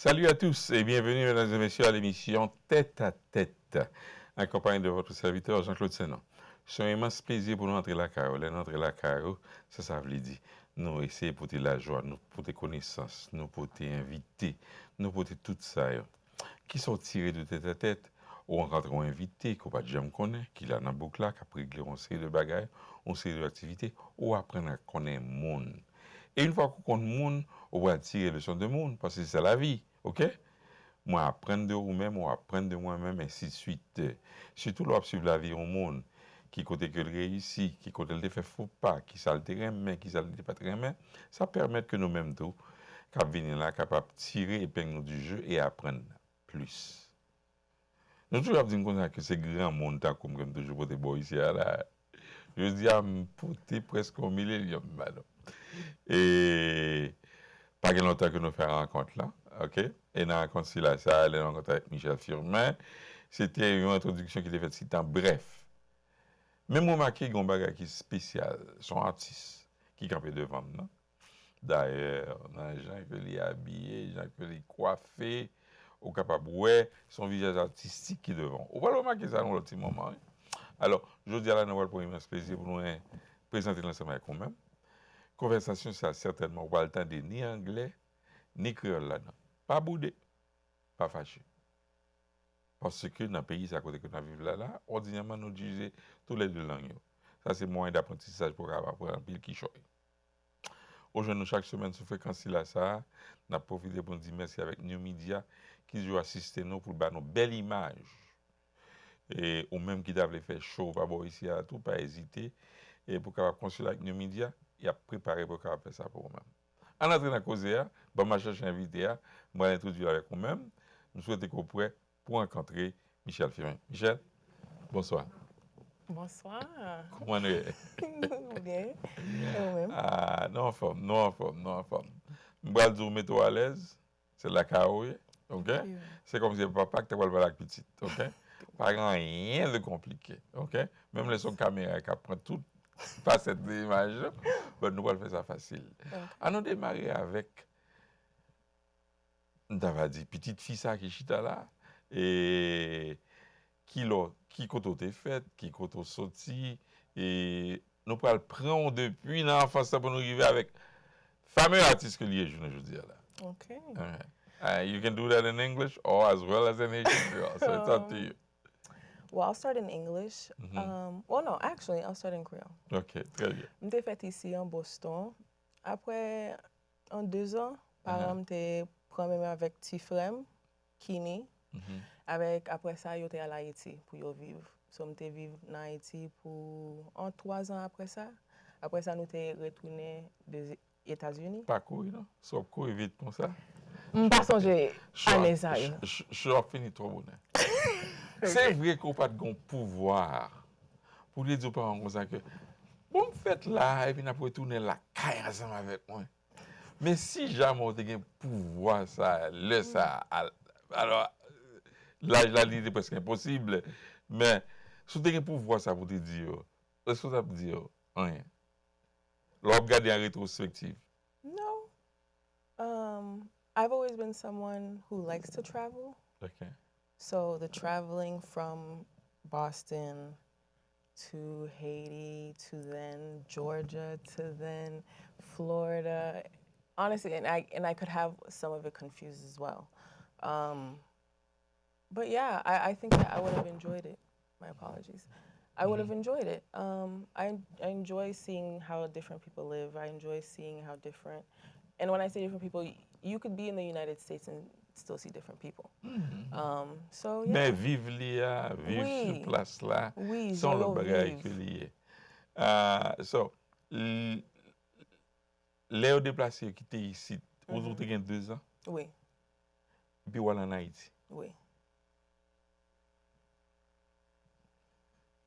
Salut à tous et bienvenue, mesdames et messieurs, à l'émission Tête à Tête, accompagné de votre serviteur Jean-Claude Senon. C'est un immense plaisir pour nous entrer la carole. Entrer la carole, ça veut dire nous essayer de porter la joie, nous porter connaissance, nous porter inviter, nous porter tout ça qui sont tirés de tête à tête ou rencontrons un invité qu'on pas jamais connaît, qui l'a dans la boucle là, qui a pris on série de bagages, on série d'activités, ou apprendre à connaître le monde. Et une fois qu'on connaît le monde, on va tirer le son de monde, parce que c'est la vie, ok? Moi, apprendre de vous-même, ou apprendre de moi-même, ainsi de suite. Surtout lorsque suivre la vie au monde, qui côté que le réussit, qui côté le fait faux pas, qui ça le terrain, qui ça le pas terrain, ça permet que nous-mêmes tout, cap venir là, capable de tirer épingle du jeu et apprendre plus. Nous toujours dire que c'est grand monde, comme toujours pour des boys ici, là. Je dis à me porter presque au millénium, madame. Et pas longtemps que nous faisons rencontre là, ok? Et dans la rencontre, c'est là, ça, la rencontre avec Michel Firmin. C'était une introduction qui était faite si temps bref. Même moi, marqué un bagage qui est spécial, son artiste qui campait devant nous. D'ailleurs, dans les gens qui les habillés, les gens qui les coiffés, au capable ouais, son visage artistique qui est devant. On va le remarquer ça dans le petit moment. Hein? Alors, je dis à la nouvelle pour un immense plaisir pour nous présenter l'ensemble avec nous-mêmes. Conversation, ça certainement pas le temps de ni anglais, ni créole là-dedans. Pas boudé, pas fâché. Parce que dans le pays, c'est à côté que nous vivons là, ordinairement, nous utilisons tous les deux langues. Ça, c'est moyen d'apprentissage pour apprendre un pile qui choque. Aujourd'hui, chaque semaine, sur fréquence là, ça, nous avons profité pour nous dire merci avec New Media qui joue assister nous pour nos belles images. Et ou même qui doivent faire show, pas bon ici à tout, pas hésiter. Et pour qu'on consulter avec New Media, il a préparé pour qu'on faire ça pour vous-même. En entrant dans la cause, je vais chercher un invité, je vais l'introduire avec vous-même. Je souhaite qu'on prêt pour rencontrer Michel Firmin. Michel, bonsoir. Bonsoir. Comment on est? Bien. Et vous-même? Ah, non en forme, non en forme, non en forme. Je vais vous mettre à l'aise. C'est la carouille, ok? C'est comme si papa que tu vas le la petite, ok? Pas rien de compliqué, ok? Même les sons caméra qui prennent tout facette de l'image, ben, nous allons faire ça facile. On a démarré avec, on dit, petite fille ça qui chita là, et qui côté t'es fait, qui côté sorti, et nous allons prendre depuis l'enfance pour nous arriver avec fameux artiste que lié, je veux dire là. Okay. You can do that in English or as well as in Haitian, so it's up to you. Well, I'll start in English. Well, no, actually, I'll start in Creole. Ok, très bien. M'étais fait ici en Boston. Après, en 2 ans, parents m'étaient promis avec Tiflem, Kini. Après ça, j'étais à Haïti pour y vivre. So, m'étais vivre en Haïti pour 3 ans après ça. Après ça, nous t'es retourné des États-Unis. Pas courir, non? Sauf courir vite comme ça. Pas songer à ça. Je suis fini trop bonheur. C'est vrai qu'on n'a pas de pouvoir pour dire aux parents comme ça que bon, faites là et puis on retourner la caille ensemble avec moi. Mais si jamais on a un pouvoir, ça, alors là, l'idée est presque impossible. Mais si on a un pouvoir, ça vous dire, est-ce que ça veut dire rien? L'on regarde en rétrospective. No. I've always been someone who likes to travel. Okay. So the traveling from Boston to Haiti to then Georgia to then Florida, honestly, and I could have some of it confused as well. But yeah, I think that I would have enjoyed it. My apologies. I would have enjoyed it. I enjoy seeing how different people live. I enjoy seeing how different, and when I say different people, you could be in the United States and still see different people. So yeah. Mais vivre là, vivre sur place là, sans le bagage que lié. So, les déplacés qui étaient ici, vous avez 2 ans? Oui. Puis voilà en Haïti? Oui.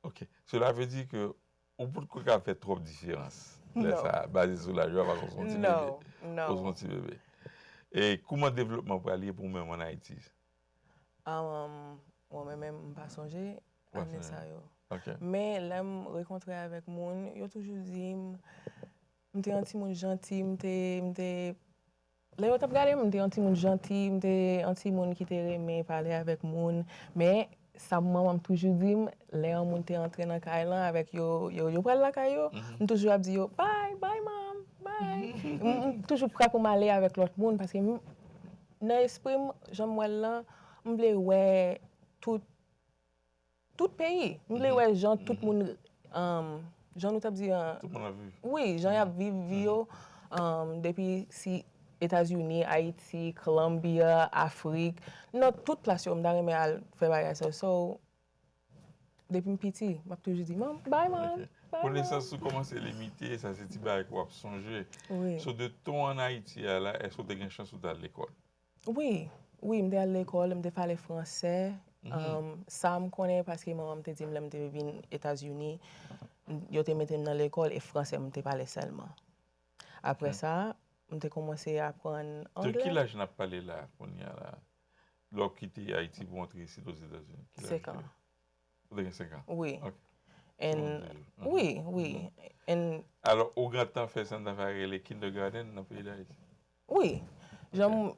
Ok. Cela veut dire que on peut pas faire trop de différence. Là, ça basé sur la joie parce qu'on petit bébé. Non. Petit bébé. Et comment le développement pour aller pour même en Haïti? Moi-même, pas songer à ça. Okay. Mais là, me rencontrer avec moun, yo toujours dit, m'étais un petit monde gentil, m'étais Le yo tap gade, m'te un ti moun gentil, m'te un ti moun qui te reme parler avec moun, mais ça maman toujours dit, les moun te entre dans kay lan avec yo pral la kay yo, toujours ap di yo bye bye mom, bye. Toujours prêt pour m'aller avec l'autre moun parce que dans esprit j'aime moi là, m'vle ouais tout pays, m'vle ouais gens tout moun Jean nous t'a dit Tout le monde a vu. oui, Jean y a vécu yo depuis si États-Unis, Haïti, Colombie, Afrique, non toute place yo m'da remè al faire bagay ça. So depuis petit, m'a toujours dit "Mom, bye mom." Ok. Bye, Connaissance ou comment c'est limité, ça c'est tiba avec quoi songer. Oui. So de ton en Haïti là, est-ce que tu as une chance d'aller à l'école? Oui, oui, m'te à l'école, m'te parler français. Ça me connaît parce que maman m'te dit m'te vivre aux États-Unis, yo te mette dans l'école et français m'te parler seulement. Après ça, m'te commencé à apprendre De anglais. quel âge n'a parlé là, qu'on y a là? Lorsque quitté Haïti pour entrer ici aux États-Unis? 5 ans. Vous avez 5 ans? Oui. Ok. And, oui, oui. And, Alors, au grand temps, fait ça dans les kindergarten dans le pays d'Haïti? oui. J'aime.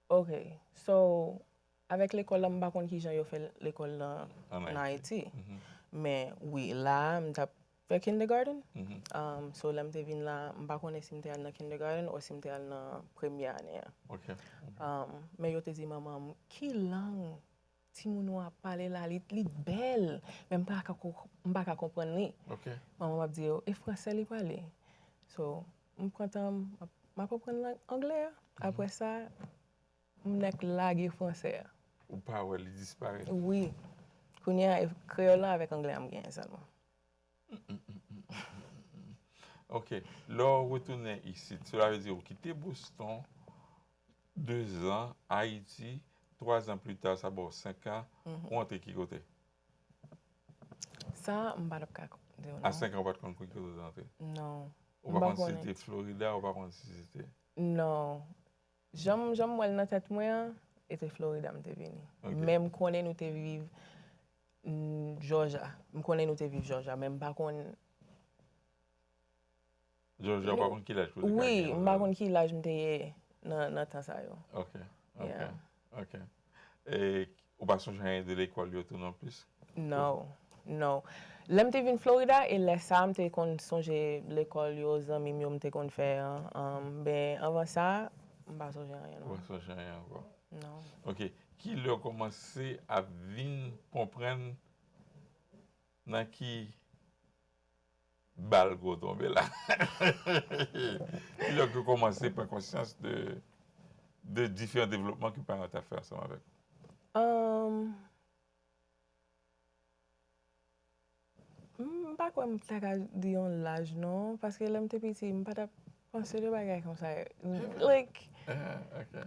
OK. So, avec l'école, je ne sais pas qui j'ai fait l'école en Haïti. Mais oui, là, je fait kindergarten. So, là, je venu là, je ne sais pas si je suis dans kindergarten ou si je suis dans première année. Ok. Mais je te dis, maman, qui langue si moun a parlé là, li belle, même pas ka comprendre ni. Ok. Maman m'a dit et français li parler. So, m'content m'a comprendre anglais. Après ça, m'nek lagué français. Ou pas, ouais, il disparaît. Oui. Kounya créole avec anglais am gen seulement. Ok. Là, retourner ici, cela veut dire quitter Boston 2 ans, Haïti, 3 ans plus tard, ça va 5 ans, ou entre qui côté? Ça, m'pa ka dire non. À 5 ans, pas de compte qui côté d'entrer? Non. Ou pas contre si c'était Florida, ou pas contre si c'était? Non. J'aime moi dans tête moi, était Florida m'te venu. Même connaît nous te vivre Georgia. Me connais nous te vivre Georgia, même pas kon Georgia, pas contre qui l'âge? Oui, m'pa kon qui l'âge m'te dans temps ça yo. Ok. Yeah. Ok. Et ou pas songer rien de l'école yo tout non plus? Non. Non. Là m'te venu Florida et là ça m'te kon songer l'école yo zami yo m'te kon faire ben avant ça m'pa songer rien non. Pas songer rien encore. Non. Ok. Qui l'a commencé à venir comprendre dans qui balle go tomber là. Qui l'a commencé à prendre conscience de différents développements que parents ont fait ensemble avec. Pas quoi m'ta di yon l'âge non parce que là m'te petit m'pa penser de bagay comme ça. Like Okay.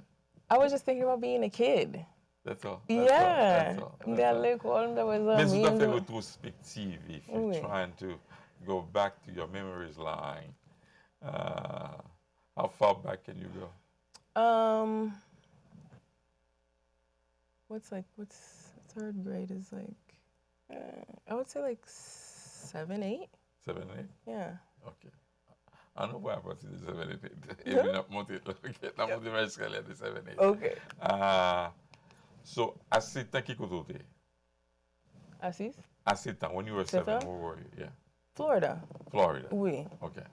I was just thinking about being a kid. That's all. Yeah. That's all. M'te à l'école, m'te was Mais si tu as fait rétrospective, if you're trying to go back to your memories line, how far back can you go? What's third grade is like, I would say like 7, 8. 7, 8? Yeah. Okay. I know where I partir de 7, 8. Et puis, on monté vers l'escalier de 7, 8. Okay. So, à 7 ans, qui côté? À 6? À 7 ans, when you were 7, where were you? Yeah. Florida. Florida? Oui. Okay.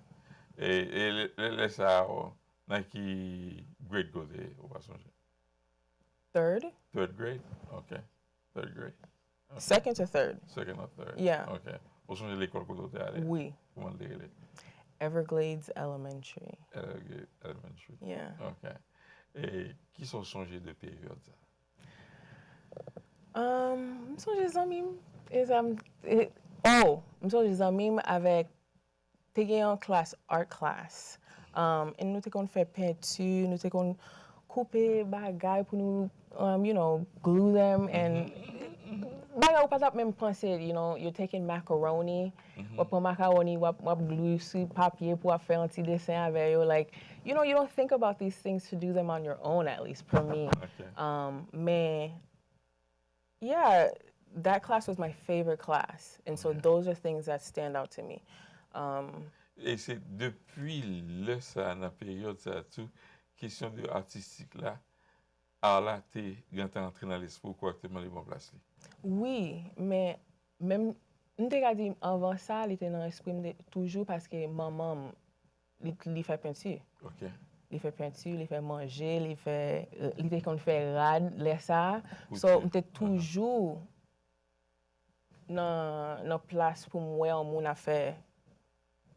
Et ça, dans qui grade côté, ou pas songer? Third grade? Okay. Third grade. Okay. Second to third. Second or third? Yeah. Okay. Ou songer l'école côté aller? Oui. Comment l'école? Everglades Elementary. Elementary. Yeah. Okay. Et qui sont changés de période ça? M'songe zanmim m'songe zanmim avec te gen yon class, art class. Et nous te kon fè peinture, nous te kon couper bagay pour nous glue them and bagay ou pas tap même penser, you're taking macaroni, ou prend macaroni, ou glue sur papier pour faire un petit dessin avec yo, like, you don't think about these things to do them on your own, at least for me. Okay. Mais yeah, that class was my favorite class, and so those are things that stand out to me. Et c'est depuis là, ça, dans la période, ça, tout, question de artistique là, art là, quand t'es entré dans l'esprit, correctement les bonnes places. Oui, mais même, on t'a dit avant ça, il était dans l'esprit toujours parce que maman, il fait peinture. OK. Il fait peinture, il fait manger, il était qu'on fait rad, les ça. So, Couture. on était toujours dans place pour moi, on a fait.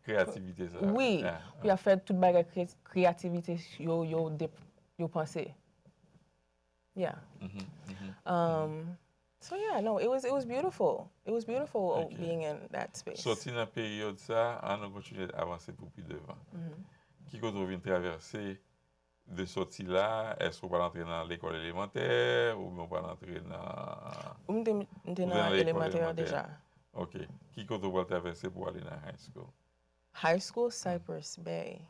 Créativité, ça. Oui, puis a fait toute bagarre créativité, yo pensé. Yeah. So yeah, no, it was beautiful. It was beautiful Okay. being in that space. Sorti dans la période ça, on a continué d'avancer pour plus devant. Qui qu'on vient traverser de sortie là, est-ce qu'on va entrer dans l'école élémentaire ou on va entrer dans... On était dans l'école élémentaire déjà. OK. Qui qu'on va traverser pour aller dans high school? High school, Cypress Bay.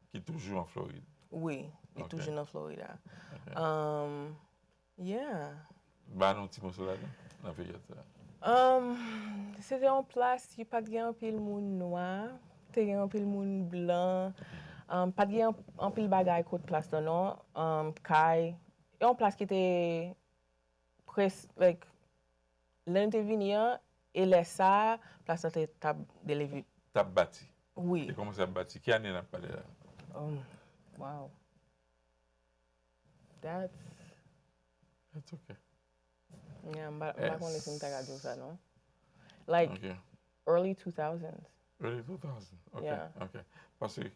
Qui toujours en Floride? Oui, il est Ok. toujours en Florida. OK. Yeah. Bah non, petit morceau là-dedans, dans la période ça. C'était en place, il n'y a pas de un pile monde noir, il y a un pile monde blanc, pas de un pile bagaille côté place là non, kai, et en place qui était presque like l'année venu et les ça, place était table de lever. T'as bâti. Oui. Et comment ça bâti? Qui année n'a pas là? Wow. That's That's okay. yeah, I'm not going to listen to that, no? Like Okay. early 2000s. Early 2000. OK. Yeah. OK. Parce que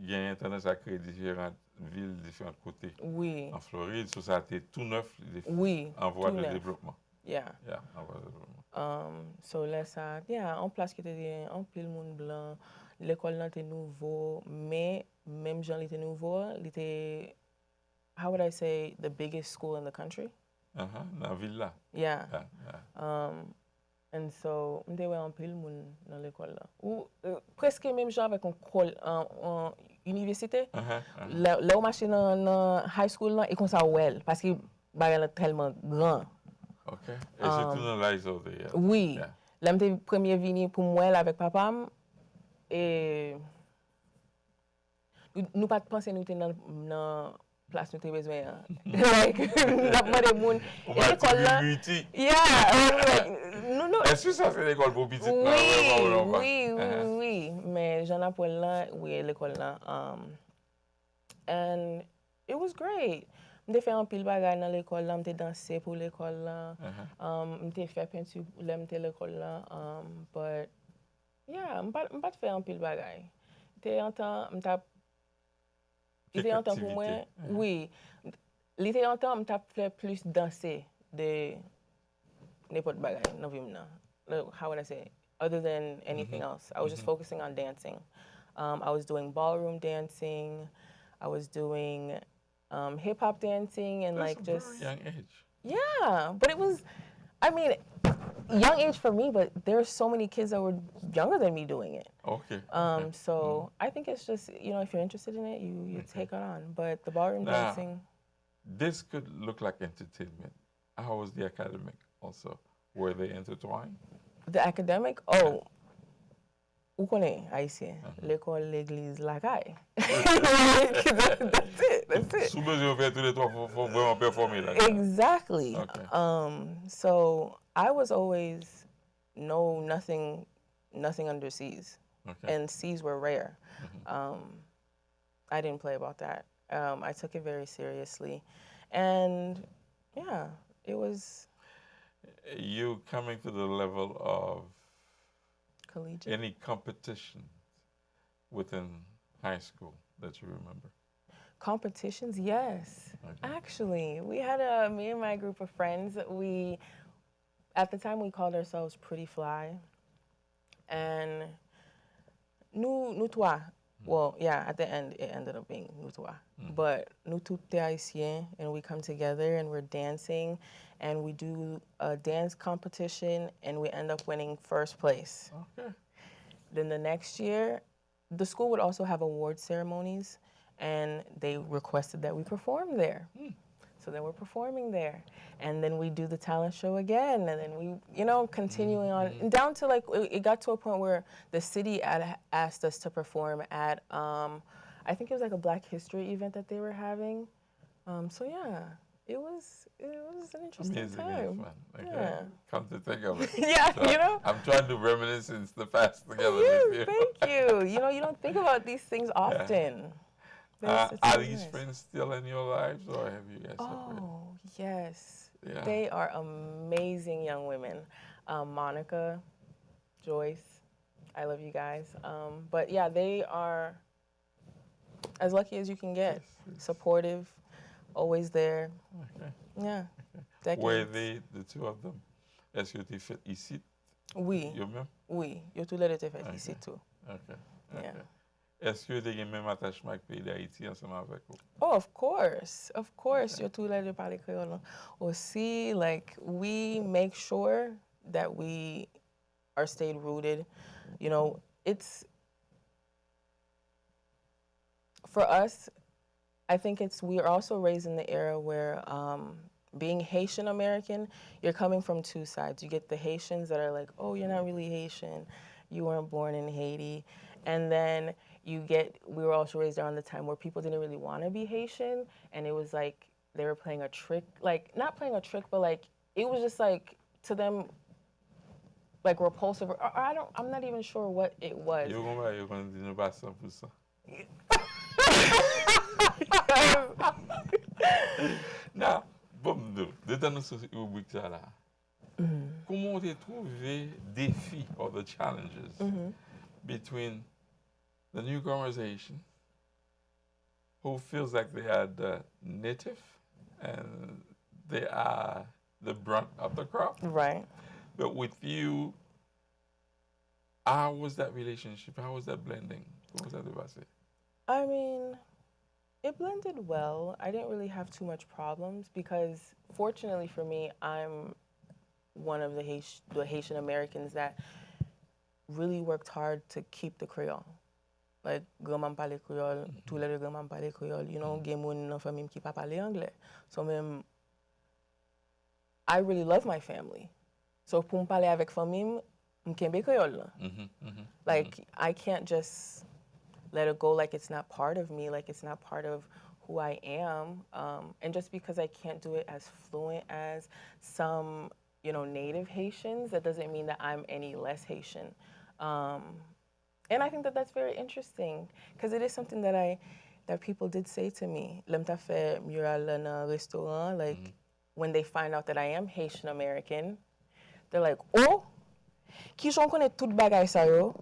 il y a tendance à créer différentes villes, différents côtés. Oui. En Floride, ça a été tout neuf, Oui. en voie tout de neuf. développement. Yeah. Yeah, en voie de développement. So là ça, yeah, en place qui était en pile monde blanc, l'école là était nouveau, mais même gens était nouveau, il était how would I say the biggest school in the country? Dans la ville là. Yeah. Yeah, yeah. And so, on était en pile monde dans l'école là. Ou presque même genre avec en université. Là où marché dans high school là et comme ça well parce que bagarre tellement grand. OK. Et c'est tout dans l'ISO de yeah. Oui. Yeah. Là m'étais premier venu pour moi avec papa et nous pas penser nous était dans place nous était besoin. Like n'a pas de monde. Et l'école là. Yeah. Non. Est-ce que ça c'est l'école pour petite? Oui. Mais j'en ai pour là, oui, l'école là. And it was great. M'te fait un pile bagay dans l'école là, m'te dansé pour l'école là. M'te fait peinture pour l'école là. But yeah, m'pas fait un pile bagay. T'es en temps pour moi. Oui. L'été en temps m'ta fait plus danser de n'importe bagay dans vie maintenant. How would I say? Other than anything else, I was just focusing on dancing. I was doing ballroom dancing. I was doing hip hop dancing and That's like just very young age. Yeah, but it was, I mean, young age for me, but there's so many kids that were younger than me doing it. Okay. So I think it's just if you're interested in it, you take it on. But the ballroom dancing. This could look like entertainment. How was the academic also? Were they intertwined? The academic, où connaît haïtien, l'école, l'église, la caille. That's it. Sous besoin de faire tous les trois, faut vraiment performer là. Exactly. Okay. So I was always nothing under C's. Okay. And C's were rare. I didn't play about that. I took it very seriously. And yeah, it was You coming to the level of collegiate. any competition within high school that you remember? Competitions, yes. Okay. Actually, we had me and my group of friends, at the time we called ourselves Pretty Fly. And nous trois, well, yeah, at the end it ended up being nous trois. But nous tous haïtiens, and we come together and we're dancing and we do a dance competition and we end up winning first place. Okay. Then the next year, the school would also have award ceremonies and they requested that we perform there. So then we're performing there. And then we do the talent show again. And then we, continuing on. And down to like, it got to a point where the city asked us to perform at, I think it was like a Black History event that they were having. So yeah, it was an interesting Amazing time. and fun. Okay. Yeah. Come to think of it. Yeah, So I'm trying to reminisce since the past together with you. Thank you. You don't think about these things often. Are really these nice. friends still in your lives, or have you guys separated? Oh, yes. Yeah. They are amazing young women. Monica, Joyce, I love you guys. But yeah, they are as lucky as you can get. Yes. Supportive, always there. Okay. Yeah. Decades. Were they, the two of them? Est-ce que tu fais ici? Oui. Yo-même? Oui. Yo tous les deux te fait ici tout. Ok. Yeah. Est-ce que tu as le même attachement avec le pays d'Haïti ensemble avec vous? Oh, of course. Of course. Yo tous les deux parler créole. Aussi, like, we make sure that we are stayed rooted. It's, for us, I think we are also raised in the era where being Haitian American, you're coming from two sides. You get the Haitians that are like, oh, you're not really Haitian. You weren't born in Haiti. And then we were also raised around the time where people didn't really want to be Haitian. And it was like they were playing a trick, like not playing a trick, but like it was just like to them, like repulsive. Or I'm not even sure what it was. You're going to do pas 100%. Now, de dans notre rubrique là, comment tu as trouvé défis or the challenges between the newcomers Haitian who feels like they are the native and they are the brunt of the crop? Right. But with you, how was that relationship? How was that blending? What was that about? I mean, it blended well. I didn't really have too much problems because, fortunately for me, I'm one of the Haitian Americans that really worked hard to keep the Creole. Like, grand-maman parle Creole, tous les deux grand-maman parle Creole. Gen moun nan famille qui pa parle anglais. So, I really love my family. So, pour me parler avec famille, m'kembe Creole. Like, I can't just let it go like it's not part of me, like it's not part of who I am. And just because I can't do it as fluent as some, native Haitians, that doesn't mean that I'm any less Haitian. And I think that that's very interesting because it is something that people did say to me. Lem ta fe mural in a restaurant, like when they find out that I am Haitian American, they're like, oh, ki jon konen tout bagay sa yo?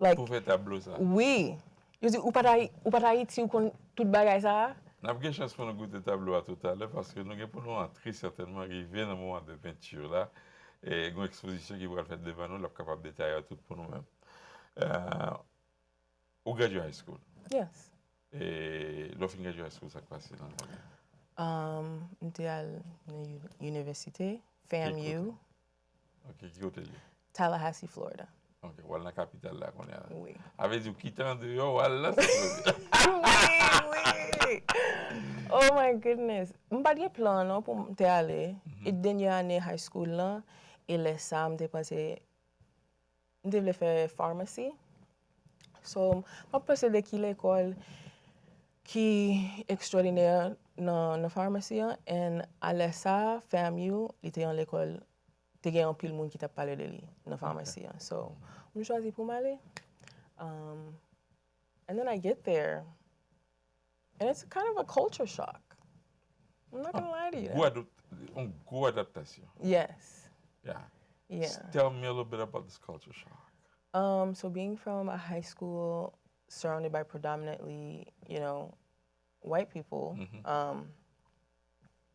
Like, Pour faire tableau ça. Oui. Yo di, ou pa ta Haiti ou kon tout bagay sa? Nous avons une chance pour nous goûter tableau à tout à l'heure parce que nous avons pour nous entrer certainement arriver dans le moment de peinture là et une exposition qui va faire devant nous, nous sommes capables de détailler tout pour nous-mêmes. Ou graduate high school? Yes. Et l'offre graduate high school, ça passe dans le J'étais à l'université, FAMU, Ok, qui côté lui? Tallahassee, Florida. Ok, voilà la capitale là qu'on est là. Oui. Avec du quittant dehors, voilà. Oui. Oh my goodness. M'pa gen plan non pour m'te aller. Et dernière année high school là, et les ça m'te pensé m'te vle faire pharmacy. So, m'a pensé de ki l'école qui extraordinaire dans pharmacie and à la ça FAMU, il était en l'école te gen un pile moun qui t'a parlé de lui dans pharmacie. So, je choisi pour m'aller. And then I get there, and it's kind of a culture shock. I'm not gonna lie to you. Une grosse adaptation. Yes. Yeah. Yeah. Tell me a little bit about this culture shock. So being from a high school surrounded by predominantly, white people,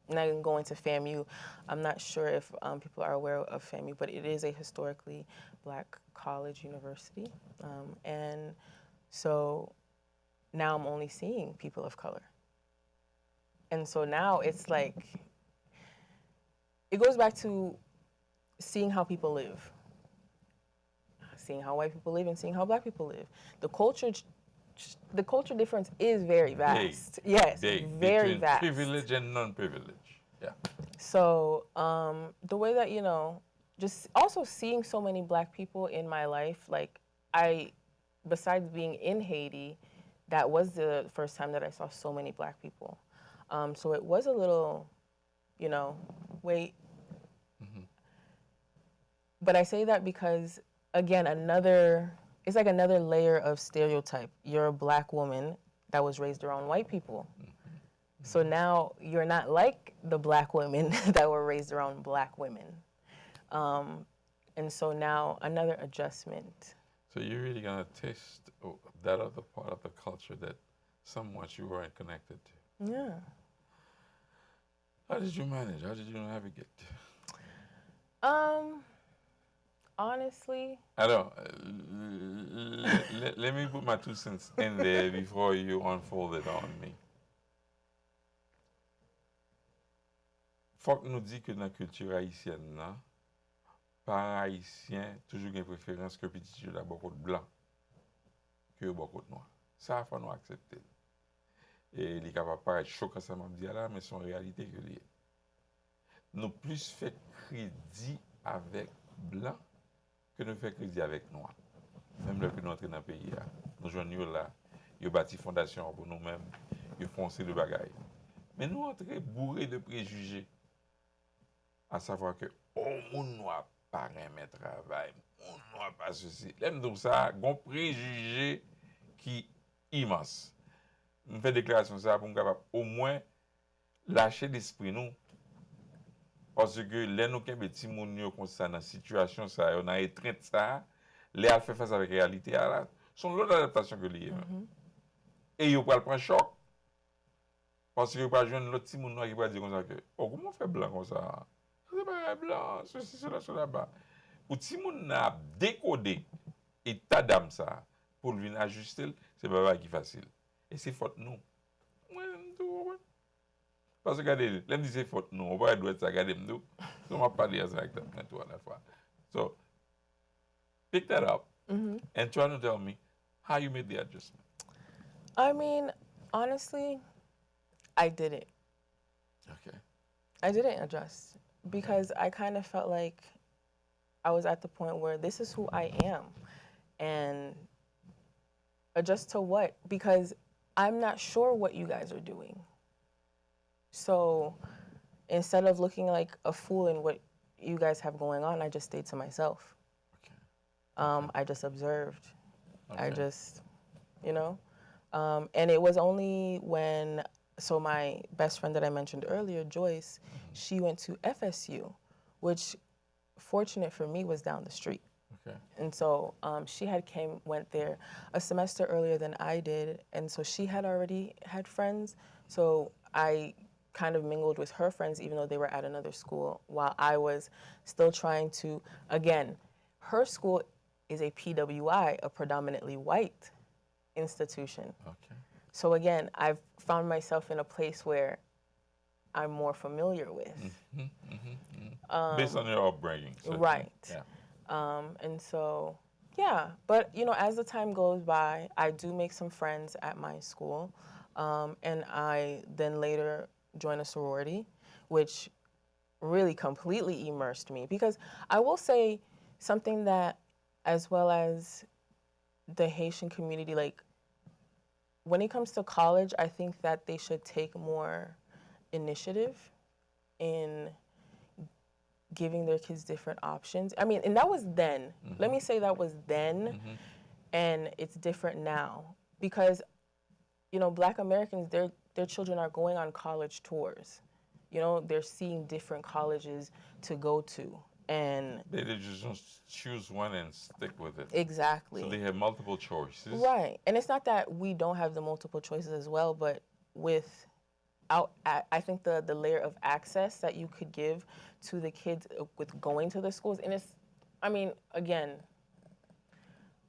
not going to FAMU. I'm not sure if people are aware of FAMU, but it is a historically Black college university. And so now I'm only seeing people of color. And so now it's like, it goes back to seeing how people live, seeing how white people live and seeing how Black people live. The culture the culture difference is very Big, vast. Yes, big very between vast. privilege and non-privilege. Yeah. So the way that, just also seeing so many Black people in my life, like besides being in Haiti, that was the first time that I saw so many Black people. So it was a little, wait. But I say that because, again, it's like another layer of stereotype. You're a Black woman that was raised around white people. So now you're not like the Black women that were raised around Black women. And so now another adjustment. So you're really gonna taste that other part of the culture that somewhat you weren't connected to. Yeah. How did you manage? How did you navigate? Honestly. I don't. Let me put my 2 cents in there before you unfold it on me. Faut que nous dit que dans la culture haïtienne, là, parents haïtiens toujours une préférence que petit là beaucoup de blanc que beaucoup de noir. Ça faut nous accepter. Et il est capable de paraître choquant ça m'a dit là, mais c'est une réalité que lié. Nous plus fait crédit avec blanc que nous fait crédit avec noir. Même le que nous entrons dans le pays là, nous joignons là, ils bâti fondation pour nous-mêmes, ils font de bagaille. Mais nous entrons bourrés de préjugés. À savoir que, mon noir pas un travail, mon noir pas ceci. L'aime donc ça, un préjugé qui est immense. Je fais déclaration ça pour nous capable au moins lâcher l'esprit nous. Parce que les nous qui petit moun yo comme ça dans situation ça, on a étreint ça, les a fait face avec la réalité là, sont l'autre adaptation que lié. Et yo pas le prendre choc. Parce que pas joindre l'autre petit moun noir qui va dire comme ça que, oh comment on fait blanc comme ça? C'est pas blanc, ceci, cela, cela, là. Ou si moun a décodé état d'âme ça pour venir ajuster, c'est pas qui facile. Et c'est faute nous. Parce que regardez, là, c'est faute nous. On va doit ça regarder nous. On va parler exactement tout à la fois. So, pick that up and try to tell me how you made the adjustment. I mean, honestly, I didn't. Okay. I didn't adjust because I kind of felt like I was at the point where this is who I am. And adjust to what? Because I'm not sure what you guys are doing. So instead of looking like a fool in what you guys have going on, I just stayed to myself. Okay. I just observed. Okay. I just, and it was only when, so my best friend that I mentioned earlier, Joyce, she went to FSU, which fortunate for me was down the street. Okay. And so she went there a semester earlier than I did, and so she had already had friends. So I kind of mingled with her friends, even though they were at another school, while I was still trying to, again, her school is a PWI, a predominantly white institution. Okay. So again, I've found myself in a place where I'm more familiar with. Based on your upbringing. So right. Yeah. And so, yeah. But, as the time goes by, I do make some friends at my school. And I then later joined a sorority, which really completely immersed me. Because I will say something that, as well as the Haitian community, like, when it comes to college, I think that they should take more initiative in giving their kids different options. I mean, and that was then. Let me say that was then, and it's different now. Because, Black Americans, their children are going on college tours. They're seeing different colleges to go to. And they just choose one and stick with it. Exactly. So they have multiple choices. Right. And it's not that we don't have the multiple choices as well, but I think the layer of access that you could give to the kids with going to the schools, and it's, again,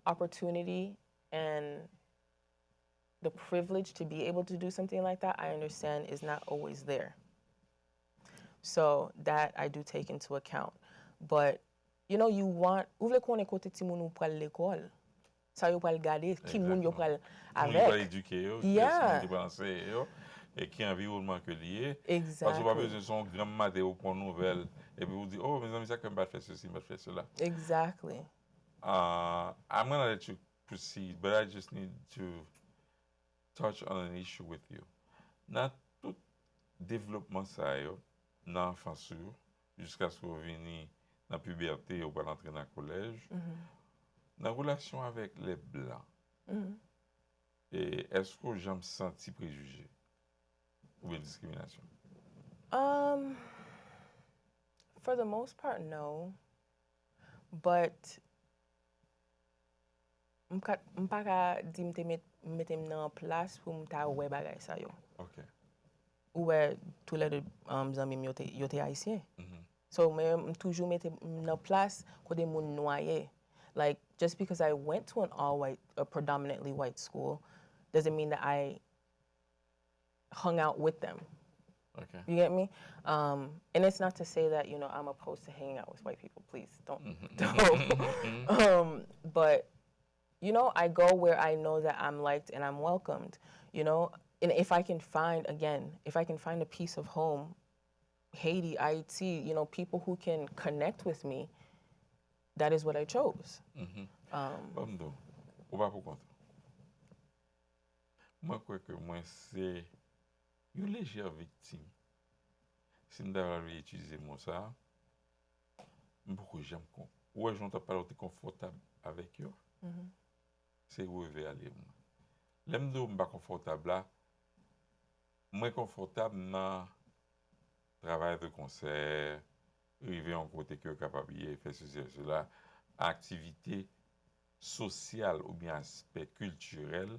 opportunity and the privilege to be able to do something like that, I understand is not always there. So that I do take into account. But, you voulez qu'on écoute ti moun ou pral l'école. ça yo pral garder, qui moun yo pral Qui va avec. éduquer, Yeah. qui va enseigner, et qui environnement que lié. Parce Exactly. qu'on va besoin de son grand matériau pour nouvelle, et puis vous dites, oh, mes amis, ça, comme va faire ceci, va faire cela. Exactly. I'm going to let you proceed, but I just need to touch on an issue with you. Dans tout développement ça yo, dans l'enfance jusqu'à ce que vous veniez dans la puberté ou pas entrer dans le collège, dans la relation avec les blancs, et est-ce que j'ai senti préjugé ou une discrimination? For the most part, no. But m'pa ka di m'te nan place pour m'ta wè bagay sa yo. OK. Ou wè tous les deux zanmim yo te haïtien. So toujours mette nan place kote moun noye. Like just because I went to an all white, a predominantly white school, doesn't mean that I hung out with them. Okay. You get me? And it's not to say that, I'm opposed to hanging out with white people. Please don't. But, I go where I know that I'm liked and I'm welcomed, And if I can find a piece of home, Haiti, Haiti, people who can connect with me, that is what I chose. Bamdo, ou pas pour compte. Moi, je crois que moi, c'est une légère victime. Si nous devons utiliser mon ça, beaucoup j'aime qu'on. Ouais, j'entends pas être confortable avec eux. C'est où je vais aller. L'aime de pas confortable là, moins confortable dans travail de concert, arriver en côté que capable de faire ceci et cela, activité sociale ou bien aspect culturel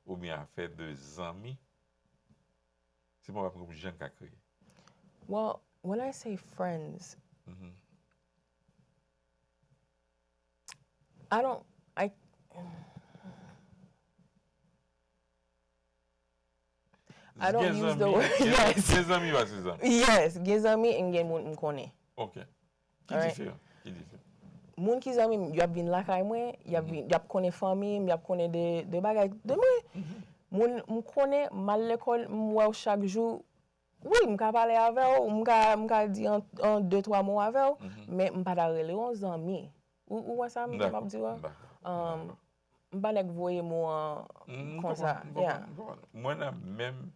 ou bien affaire de amis. C'est mon propre gens qui a créé. Well, when I say friends, I don't use the word. Yes. Des amis, va c'est ça. Yes, gen zami and gen moun m'kone. OK. Qui diffère? Moun ki zami, y ap vin lakay mwen, y ap kone fami, y ap kone de bagay de mwen. Moun m'kone mal l'école, m'wè ou chaque jour. Oui, m'ka parler avec ou, m'ka di en 2-3 mots avec ou, mais m'pa ta rele on zami. Ou ça m'pa di ou? M'pa nek voye mot comme ça. Yeah. Moi, la même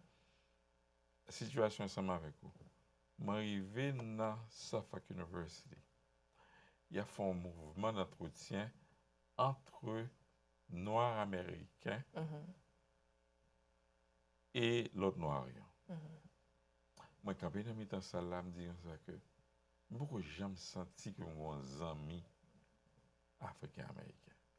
situation ensemble avec vous. M'arrivé dans Suffolk University. Il y a fait un mouvement d'entretien entre Noirs américains et l'autre Noir. Moi, quand je suis dans salle là, je me dis que beaucoup j'aime sentir que mon ami africain-américain.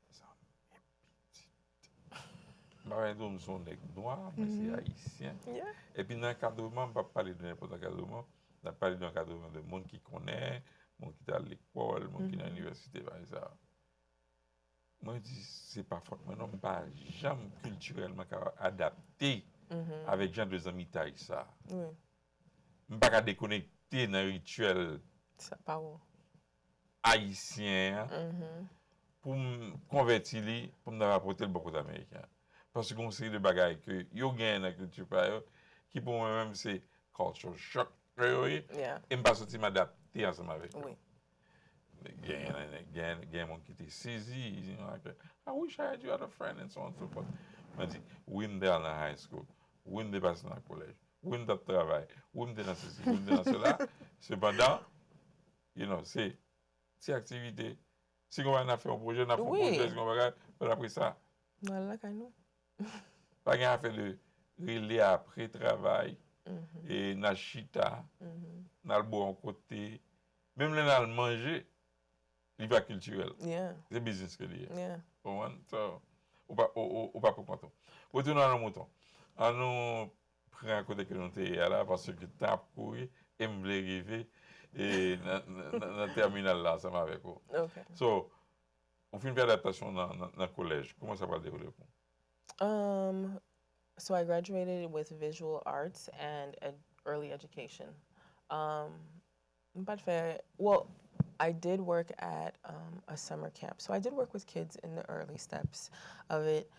Je ne suis pas noir, mais c'est haïtien. Yeah. Et puis dans l'encadrement, je ne vais pas parler de n'importe quel encadrement. Je vais parler d'un encadrement de monde qui connaît, monde qui est à l'école, monde qui est à l'université. Moi, je dis, c'est pas fort. Mais non, pas jamais culturellement adapté avec gens de amis taille ça. Oui. Je ne peux pas déconnecter dans le rituel haïtien pour me convertir, pour me rapporter le beaucoup d'Américains. Parce qu'on sait de bagailles que yo gagne dans la culture qui pour moi-même c'est culture shock. Yeah. Et je ne pas sortir m'adapter ensemble avec eux. Oui. Il y a des gens qui étaient saisis. I wish I had you as a friend and so on and so forth. Je dis, oui, je dans la high school, oui, je passe dans le collège, oui, je travaille, oui, je dans ceci, oui, je dans cela. Cependant, c'est activité. Si on a fait un projet, on a fait un projet, si on va faire après ça. Voilà, quand nous. Pas qu'à faire le relais après travail, et na chita, na le bon côté, même là, le manger, il va culturel. Yeah. C'est business que lié. Yeah. Ou pas pour content. Retournons à nos moutons. On nous prend à côté que nous sommes là parce que tu as couru et me voulais arriver et dans le terminal là, ça m'a avec vous. Okay. So, on fait une adaptation dans le collège. Comment ça va dérouler pour? So I graduated with visual arts and early education. Pas de faire. Well, I did work at a summer camp. So I did work with kids in the early steps of it.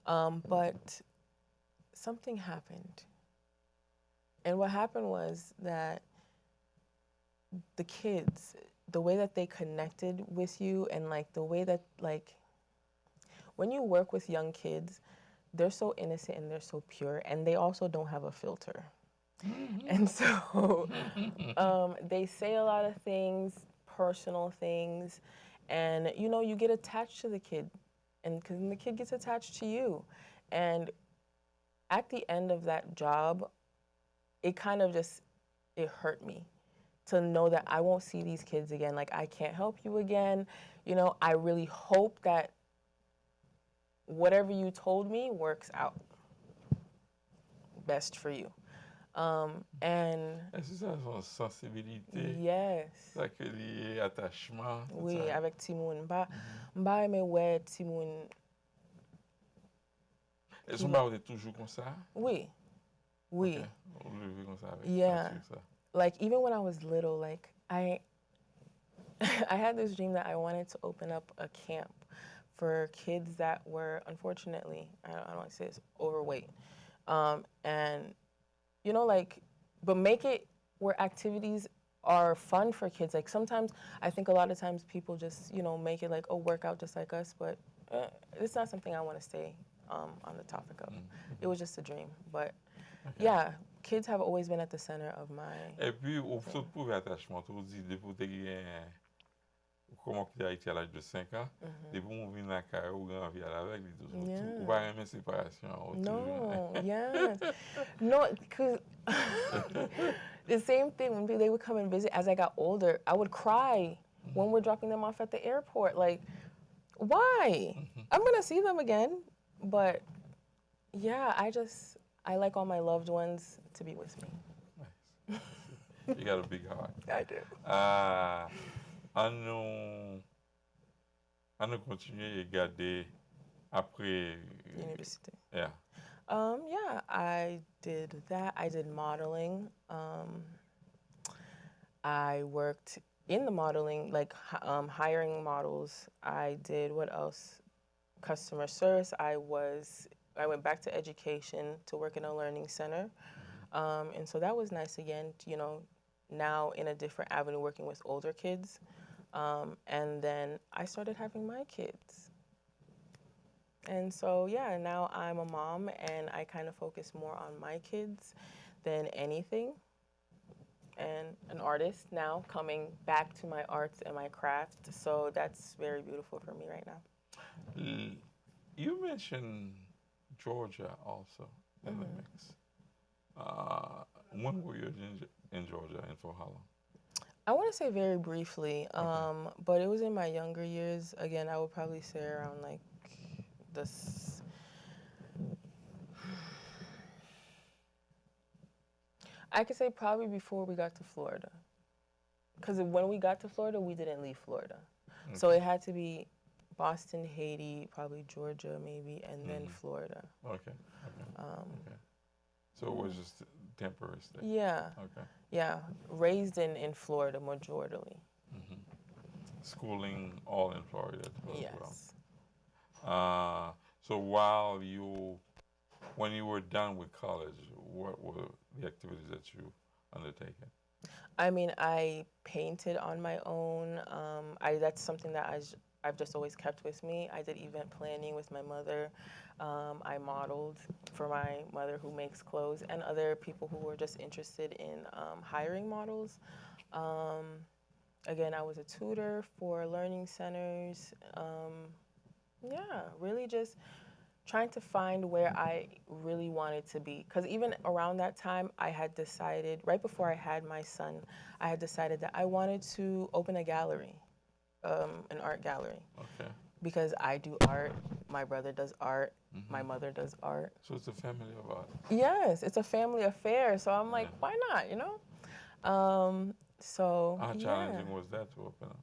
But something happened. And what happened was that the kids, the way that they connected with you and like the way that like when you work with young kids, they're so innocent and they're so pure and they also don't have a filter. And so they say a lot of things, personal things, and you know, you get attached to the kid and because the kid gets attached to you. And at the end of that job, it kind of just, it hurt me to know that I won't see these kids again. Like, I can't help you again. You know, I really hope that whatever you told me works out best for you. And Est-ce que ça a son sensibilité? yes. Ça que les attachements? Oui, ça? avec Timoun. Mba aimé ouais Timoun. Est-ce que vous êtes toujours comme ça? Oui. Oui. Okay. Vous vivez comme ça avec Yeah. ça. Like, even when I was little, like, I had this dream that I wanted to open up a camp for kids that were, unfortunately, I don't want to say this, overweight. And, you know, like, but make it where activities are fun for kids. Like, sometimes, I think a lot of times people just, you know, make it like, oh, work out just like us, but it's not something I want to stay on the topic of. It was just a dream. But, yeah, kids have always been at the center of my... Et puis, au saut pour attachement, tu dis, depuis que tu comment tu as Haïti à l'âge de 5 ans, depuis que tu viens à Caire, ou grand vie à la veille, ou pas une séparation. No, yes. No, because the same thing, when they would come and visit, as I got older, I would cry when we're dropping them off at the airport. Like, why? I'm going to see them again. But, yeah, I like all my loved ones to be with me. Nice. You got a big heart. I do. On nous continuer à garder après. University. Yeah. Yeah, I did that. I did modeling. I worked in the modeling, like hiring models. I did, what else? Customer service. I went back to education to work in a learning center. And so that was nice again, you know, now in a different avenue working with older kids. And then I started having my kids. And so, yeah, now I'm a mom and I kind of focus more on my kids than anything. And an artist now, coming back to my arts and my craft. So that's very beautiful for me right now. You mentioned Georgia also in the mix. When were you in Georgia and for how long? I want to say very briefly, but it was in my younger years. Again, I would probably say around like this. I could say probably before we got to Florida. Because when we got to Florida, we didn't leave Florida. Okay. So it had to be Boston, Haiti, probably Georgia maybe, and then Florida. Okay. So it was just temporary stay? Yeah. Okay. Yeah, raised in Florida majorly. Schooling all in Florida as yes. well. So when you were done with college, what were the activities that you undertaken? I mean, I painted on my own. That's something that I've just always kept with me. I did event planning with my mother. I modeled for my mother who makes clothes and other people who were just interested in hiring models. Again, I was a tutor for learning centers. Yeah, really just trying to find where I really wanted to be. Because even around that time, I had decided, right before I had my son, I had decided that I wanted to open a gallery, an art gallery. Okay. Because I do art, my brother does art, my mother does art. So it's a family of art. Yes, it's a family affair. So I'm like, why not, you know? How challenging was that to open up?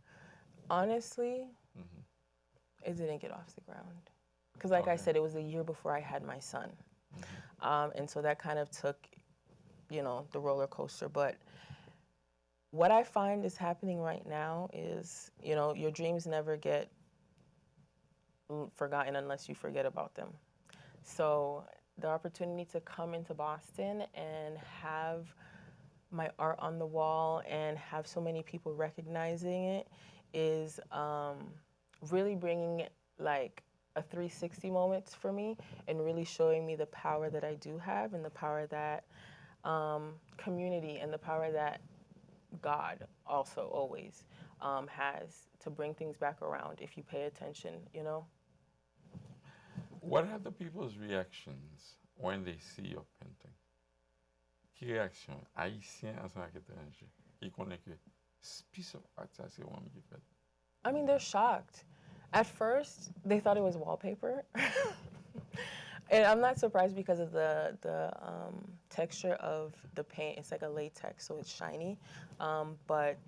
Honestly, it didn't get off the ground. Because like I said, it was a year before I had my son. And so that kind of took, you know, the roller coaster. But what I find is happening right now is, your dreams never get forgotten unless you forget about them. So the opportunity to come into Boston and have my art on the wall and have so many people recognizing it is really bringing like a 360 moment for me and really showing me the power that I do have and the power that community and the power that God also always has to bring things back around if you pay attention. What are the people's reactions when they see your painting? Qui réaction? Haïtien ensemble avec étranger. Qui connaît que ce piece of art, ça c'est moi qui fait. I mean, they're shocked. At first, they thought it was wallpaper. And I'm not surprised because of the texture of the paint. It's like a latex, so it's shiny. But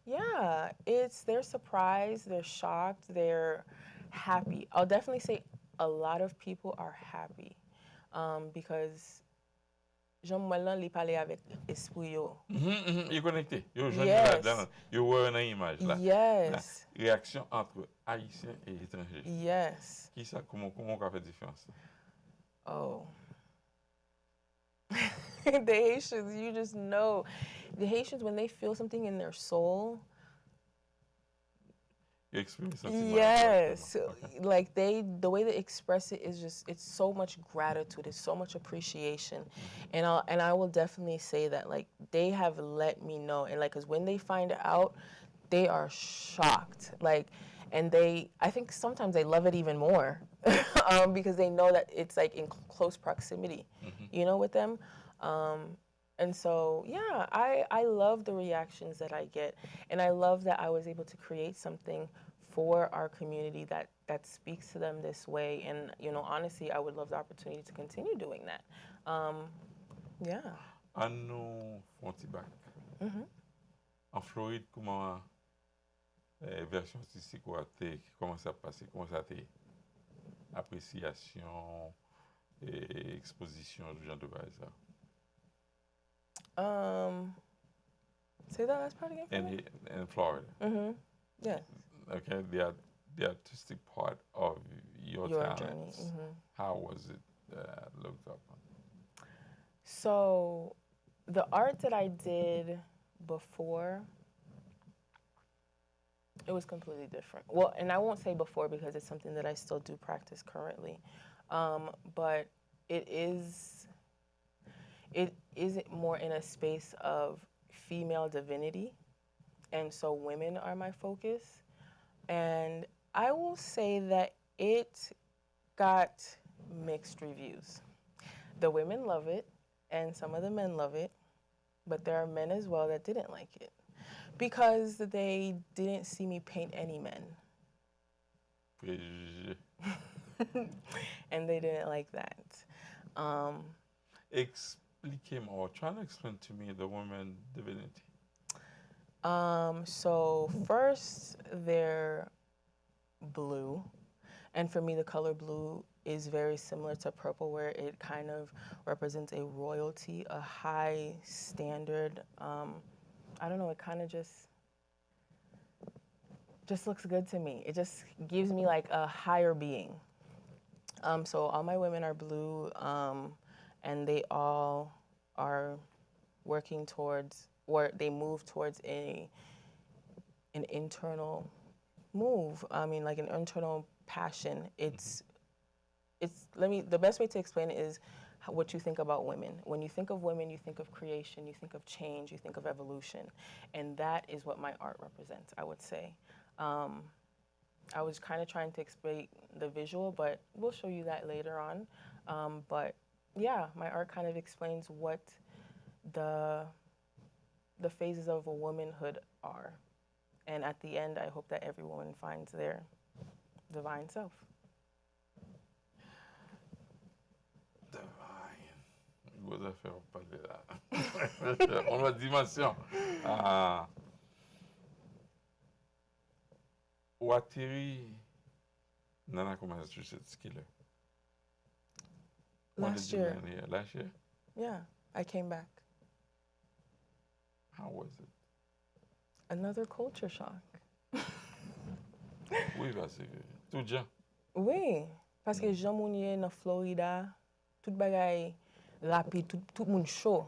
yeah, they're surprised, they're shocked, they're happy. I'll definitely say a lot of people are happy because j'aime moi li parler avec esprit yo. Il est connecté. Il est Yes. là-dedans. Il voit une image là. Yes. La réaction entre haïtiens et étrangers. Yes. Qui ça, comment on fait la différence? Oh. The Haitians, you just know. The Haitians, when they feel something in their soul, You experience something. yes, like the way they express it is just, it's so much gratitude, it's so much appreciation, and I will definitely say that like they have let me know, and like, cause when they find out, they are shocked, like, and I think sometimes they love it even more, because they know that it's like in close proximity, with them. And so, yeah, I love the reactions that I get. And I love that I was able to create something for our community that speaks to them this way. And, honestly, I would love the opportunity to continue doing that. Yeah. À nous, Fontibac. En Floride, comment version artistique comment ça passe? Comment ça été? Appréciation, exposition, ce genre de ça. Say that last part again for me? In Florida. Yeah. Okay, the artistic part of your talents. Journey. How was it looked upon? So, the art that I did before, it was completely different. Well, and I won't say before because it's something that I still do practice currently, but it is more in a space of female divinity, and so women are my focus. And I will say that it got mixed reviews. The women love it, and some of the men love it, but there are men as well that didn't like it because they didn't see me paint any men. And they didn't like that. Expliquez-moi, trying to explain to me the woman divinity. So first, they're blue. And for me, the color blue is very similar to purple, where it kind of represents a royalty, a high standard. I don't know, it kind of just looks good to me. It just gives me like a higher being. So all my women are blue, and they all are working towards, or they move towards an internal move. I mean, like an internal passion. The best way to explain it is what you think about women. When you think of women, you think of creation, you think of change, you think of evolution. And that is what my art represents, I would say. I was kind of trying to explain the visual, but we'll show you that later on. But yeah, my art kind of explains what the phases of a womanhood are. And at the end, I hope that every woman finds their divine self. Divine. Vous avez fait parler là. On a dimension. Ou atterri dans la Massachusetts killer. Last year. Last year? Yeah, I came back. How was it? Another culture shock. Oui, parce que tout gens. Oui, parce que jan moun ye nan Florida, tout bagay rapide, tout moun chaud.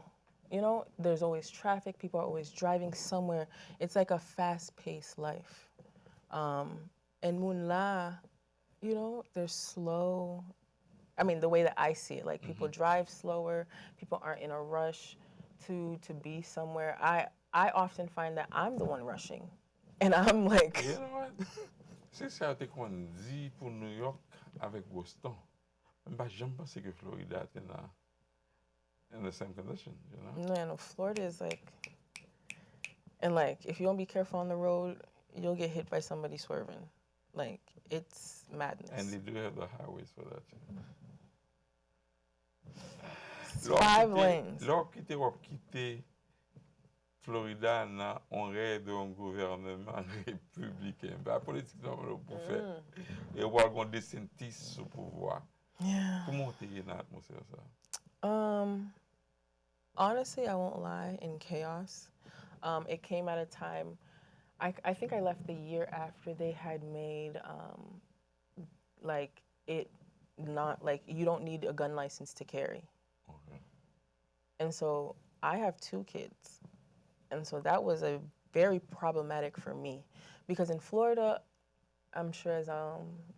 You know, there's always traffic, people are always driving somewhere. It's like a fast-paced life. And moun la, you know, they're slow. I mean, the way that I see it, like people drive slower, people aren't in a rush to be somewhere. I often find that I'm the one rushing. And I'm like, You know what? C'est ça te qu'on dit pour New York avec Boston. Même pas jamais pensé que Florida était in the same condition, you know? no, Florida is like, and like, if you don't be careful on the road, you'll get hit by somebody swerving. Like, it's madness. And they do have the highways for that. It's 5 lanes. Lors quitter Florida, on rêve d'un gouvernement républicain. La politique, non, pour faire. Et on va descendre au pouvoir. Yeah. Comment tu es dans l'atmosphère ça? Honestly, I won't lie, in chaos. It came at a time, I think I left the year after they had made, like, it not, like, you don't need a gun license to carry. Okay. And so I have 2 kids. And so that was a very problematic for me. Because in Florida, I'm sure as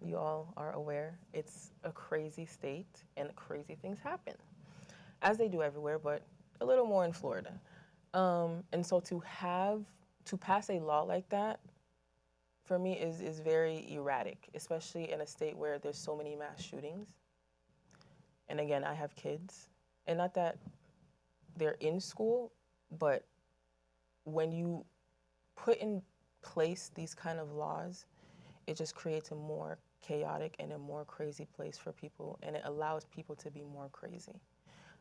you all are aware, it's a crazy state and crazy things happen. As they do everywhere, but a little more in Florida. And so to pass a law like that, for me is very erratic, especially in a state where there's so many mass shootings. And again, I have kids. And not that they're in school, but when you put in place these kind of laws, it just creates a more chaotic and a more crazy place for people, and it allows people to be more crazy.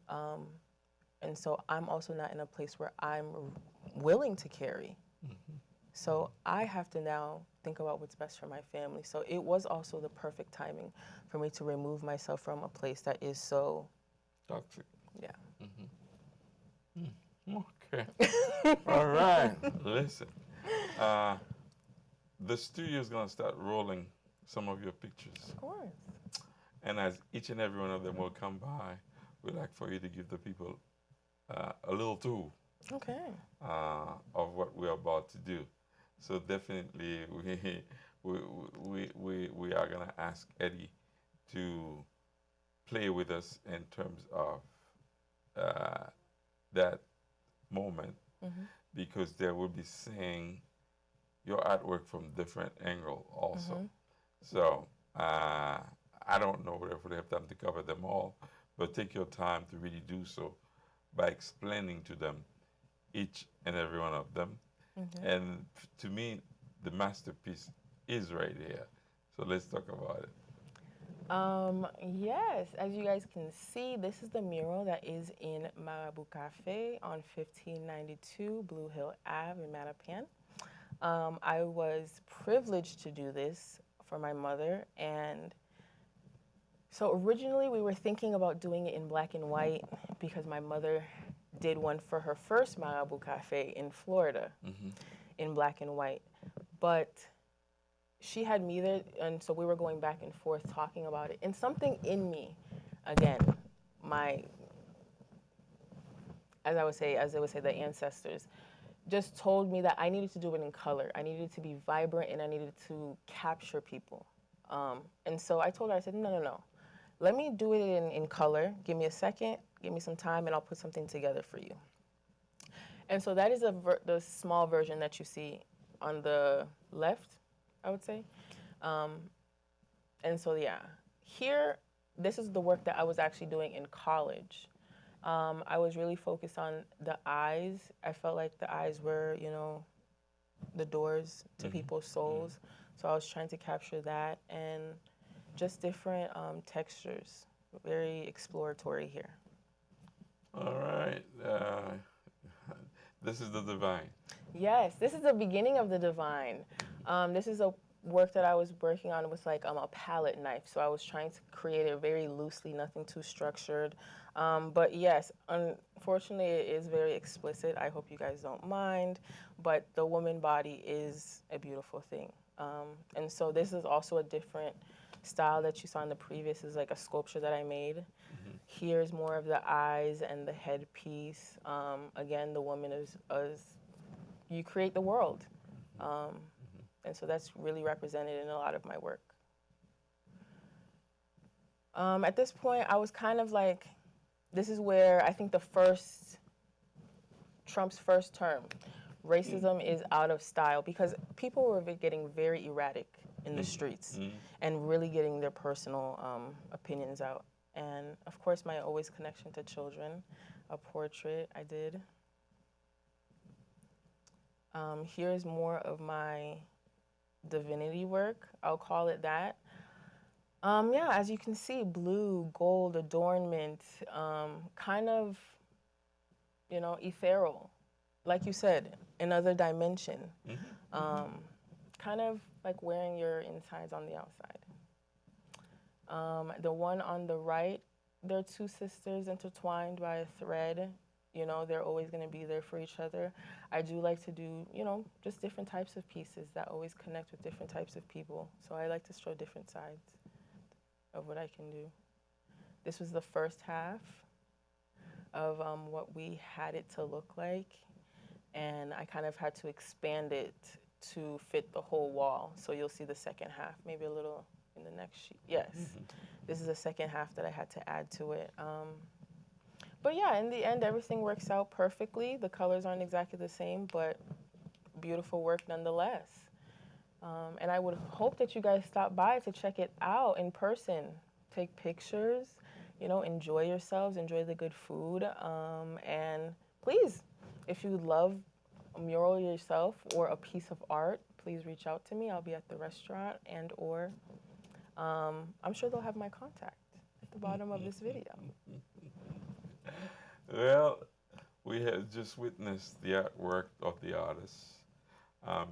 And so I'm also not in a place where I'm willing to carry. So I have to now think about what's best for my family. So it was also the perfect timing for me to remove myself from a place that is so toxic. Yeah. Okay. All right. Listen. The studio is going to start rolling some of your pictures. Of course. And as each and every one of them will come by, we'd like for you to give the people a little tour Okay. of what we're about to do. So definitely we are going to ask Eddie to play with us in terms of that moment, because they will be seeing your artwork from different angle also. So I don't know if we have time to cover them all, but take your time to really do so by explaining to them each and every one of them. And to me, the masterpiece is right here. So let's talk about it. Yes, as you guys can see, this is the mural that is in Marabout Cafe on 1592 Blue Hill Ave in Mattapan. I was privileged to do this for my mother, and so originally we were thinking about doing it in black and white because my mother did one for her first Marabout Cafe in Florida in black and white. But she had me there, and so we were going back and forth talking about it. And something in me, again, as they would say, the ancestors, just told me that I needed to do it in color. I needed to be vibrant, and I needed to capture people. And so I told her, I said, no. Let me do it in color. Give me a second, give me some time, and I'll put something together for you. And so that is the small version that you see on the left, I would say. And so, yeah, here, this is the work that I was actually doing in college. I was really focused on the eyes. I felt like the eyes were, the doors to people's souls. So I was trying to capture that, and just different textures. Very exploratory here. All right. This is the divine. Yes, this is the beginning of the divine. This is work that I was working on was like a palette knife. So I was trying to create it very loosely, nothing too structured. But yes, unfortunately, it is very explicit. I hope you guys don't mind. But the woman body is a beautiful thing. And so this is also a different style that you saw in the previous, is like a sculpture that I made. Here's more of the eyes and the headpiece. Again, the woman is you create the world. And so that's really represented in a lot of my work. At this point, I was kind of like, this is where I think Trump's first term, racism is out of style, because people were getting very erratic in the streets and really getting their personal opinions out. And of course, my always connection to children, a portrait I did. Here's more of my divinity work, I'll call it that. Yeah, as you can see, blue, gold, adornment, kind of, ethereal. Like you said, another dimension. Kind of like wearing your insides on the outside. The one on the right, they're two sisters intertwined by a thread. They're always going to be there for each other. I do like to do, just different types of pieces that always connect with different types of people. So I like to show different sides of what I can do. This was the first half of what we had it to look like. And I kind of had to expand it to fit the whole wall. So you'll see the second half, maybe a little in the next sheet. Yes, this is the second half that I had to add to it. But yeah, in the end, everything works out perfectly. The colors aren't exactly the same, but beautiful work nonetheless. And I would hope that you guys stop by to check it out in person. Take pictures, enjoy yourselves, enjoy the good food. And please, if you love a mural yourself or a piece of art, please reach out to me. I'll be at the restaurant, and or I'm sure they'll have my contact at the bottom of this video. Well, we have just witnessed the artwork of the artist,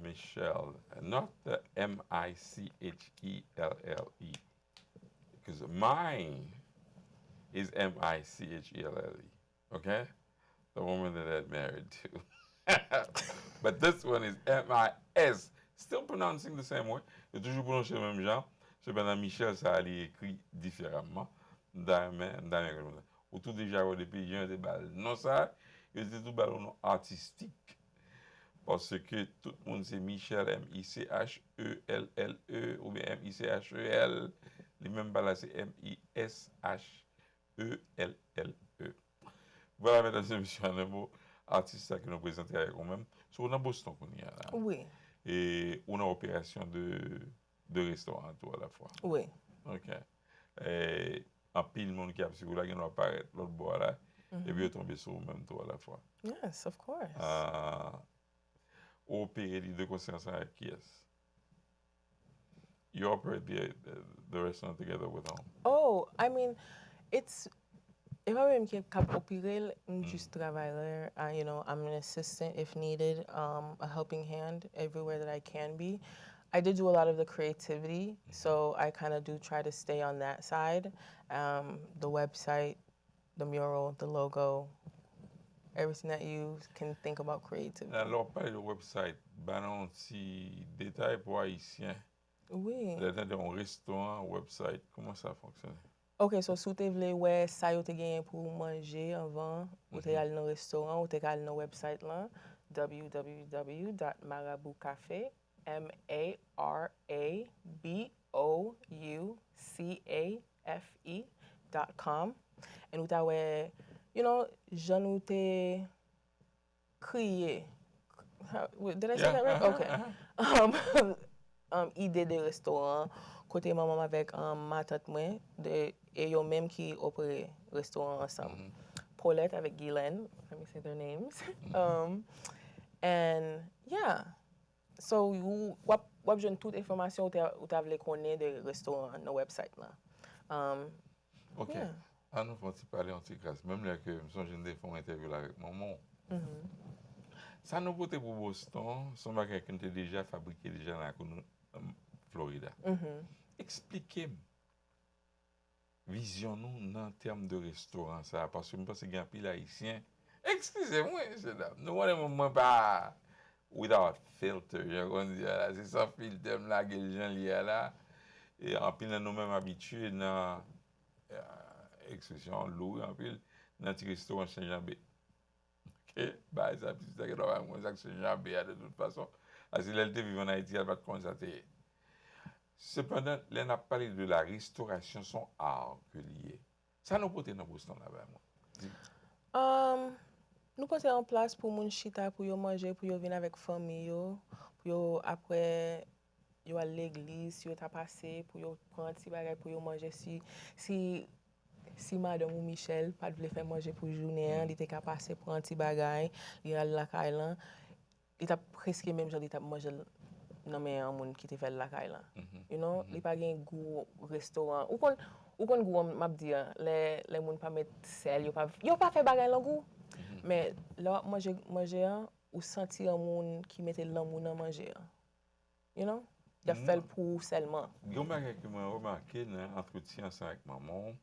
Michelle, not the Michelle, because mine is Michelle, okay? The woman that I'm married to. But this one is MIS, still pronouncing the same way. C'est toujours prononcé le même genre. Cependant, Michel, ça allait écrit différemment. Ou tout déjà, depuis, j'ai un débat. Non, ça, c'est tout ballon artistique. Parce que tout le monde, c'est Michel, Michelle, ou bien Michel. Les mêmes balles, c'est Mishellele. Voilà, mesdames et messieurs, un mot artiste qui nous présente avec nous-mêmes. C'est on a Boston qu'on y a là. Oui. Et on a opération de restaurant tout à la fois. Oui. OK. Et en pile, le monde qui a si vous là, qui nous apparaît l'autre bois là, et puis tomber sur vous-même tout à la fois. Yes, of course. Opérer les deux consciences avec qui est-ce? You operate the restaurant together with them? Oh, I mean, it's, if I'm opérer, I'm just travailler. I'm an assistant if needed, a helping hand everywhere that I can be. I did do a lot of the creativity, so I kind of do try to stay on that side. The website, the mural, the logo, everything that you can think about creativity. Alors, parler de website, un petit détail pour Haïtiens. Oui. Un restaurant, website, comment ça fonctionne? Ok, so si vous voulez voir ça vous avez pour manger avant, vous allez aller dans le restaurant, vous allez aller dans le website là, www.maraboucafe, maraboucafe.com. Et vous avez, je nous t'ai crié. Did I say that right? Okay. Idée de restaurant, côté maman avec ma tante moi, et yo même qui opère restaurant ensemble. Paulette avec Guylaine, let me say their names. And yeah, so you avez toute information ou t'as voulu connaître de restaurant dans le website là. OK. Yeah. Ah non, faut parler en petit grâce. Même là que je suis en train une interview là avec maman. Ça nous porte pour Boston, son bagage qui était déjà fabriqué déjà là, Florida. Expliquez-moi, vision nous en termes de restaurant, ça, parce que je pense qu'il y a un pile haïtien. Excusez-moi, monsieur dame, nous, on n'est pas without filter, c'est sans filtre là que les gens liés là. Et en pile, nous-mêmes habitués dans expression loup, en pile, dans le restaurant Saint-Jean-B. Ok, bah, ça, c'est que nous avons Saint-Jean-B de toute façon. Parce que l'LT vivant en Haïti, elle va te constater. Cependant, là, on a parlé de la restauration, son art que lié. Ça nous porte dans Boston là-bas, moi. Nous poser en place pour moun chita, pour yo manger, pour yo venir avec famille yo, pour yo après yo à l'église, si yo t'a passé, pour yo prendre petit bagage pour yo manger si madame ou Michel pas de faire manger pour journée, il était capable passer prendre petit bagage, il a la caille il t'a presque même genre il t'a manger non mais un monde qui te fait la caille là. You know, il pas gain goût restaurant. Ou kon goût m'a dit les monde pas mettre sel, yo pas fait bagage là goût. Mais là manger ou sentir un monde qui mettait l'amour dans manger. You know? Il a fait pour seulement. Il y a un bagage que moi remarqué dans l'entretien avec maman.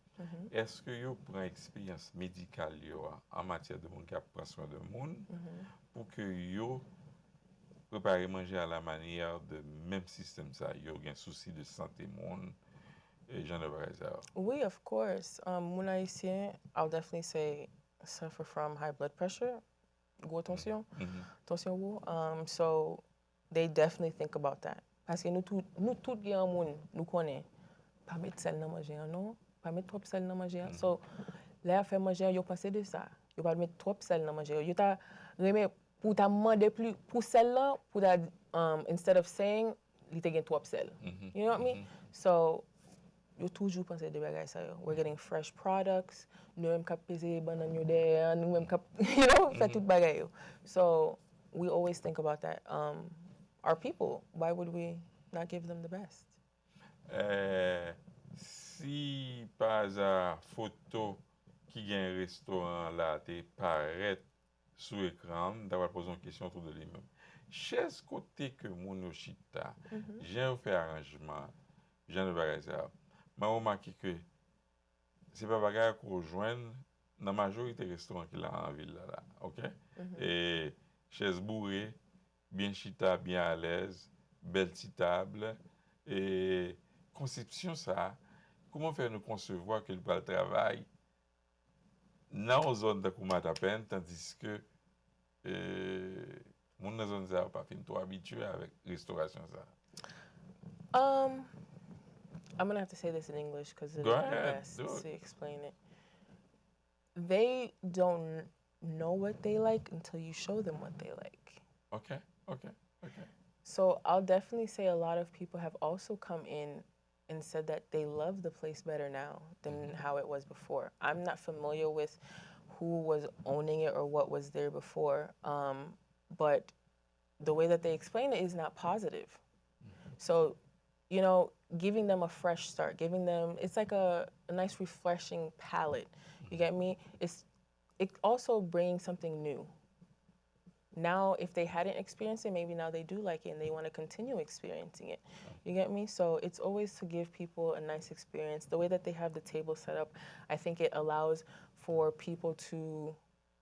Est-ce que vous prenez expérience médicale en matière de monde qui prend soin de monde pour que vous préparez manger à la manière de même système ça, vous avez un souci de santé monde et j'en ai pas. Oui, of course. Mon haïtien, I'll definitely say suffer from high blood pressure, gros tension, tension haut. So they definitely think about that. Parce que nous tout gen moun nous connaît pas mettre sel dans manger non, pas mettre trop sel dans manger. So là faire manger yo penser de ça. Yo pas mettre trop sel dans manger. Yo ta remet pour ta demander plus pour sel là pour ta instead of saying il te gen trop sel. You know what I mean? So yo toujours penser de bagay ça yo. We're getting fresh products. Nous même cap peser banane yo derrière, nous même cap you know, fait tout bagay yo. So we always think about that. Our people, why would we not give them the best? Si par hasard photo qui gagne un restaurant là te paraît sous écran, d'avoir posé une question autour de lui-même. Chez ce côté que mon chita, j'ai fait arrangement, j'ai de bagages ça. Mais remarqué que c'est pas bagage qu'on rejoint dans la majorité des restaurants qu'il a en ville là, OK? Et chaise bourrée, bien chita, bien à l'aise, belle petite table et conception ça. Comment faire nous concevoir que le travail dans une zone de Koumat à peine, tandis que mon zone ça pas fin trop habitué avec restauration ça. I'm gonna have to say this in English because it's best to explain it. They don't know what they like until you show them what they like. Okay. So I'll definitely say a lot of people have also come in and said that they love the place better now than how it was before. I'm not familiar with who was owning it or what was there before, but the way that they explain it is not positive. So, you know, giving them a fresh start, it's like a nice refreshing palette. You get me? It also brings something new. Now, if they hadn't experienced it, maybe now they do like it and they want to continue experiencing it. You get me? So it's always to give people a nice experience. The way that they have the table set up, I think it allows for people to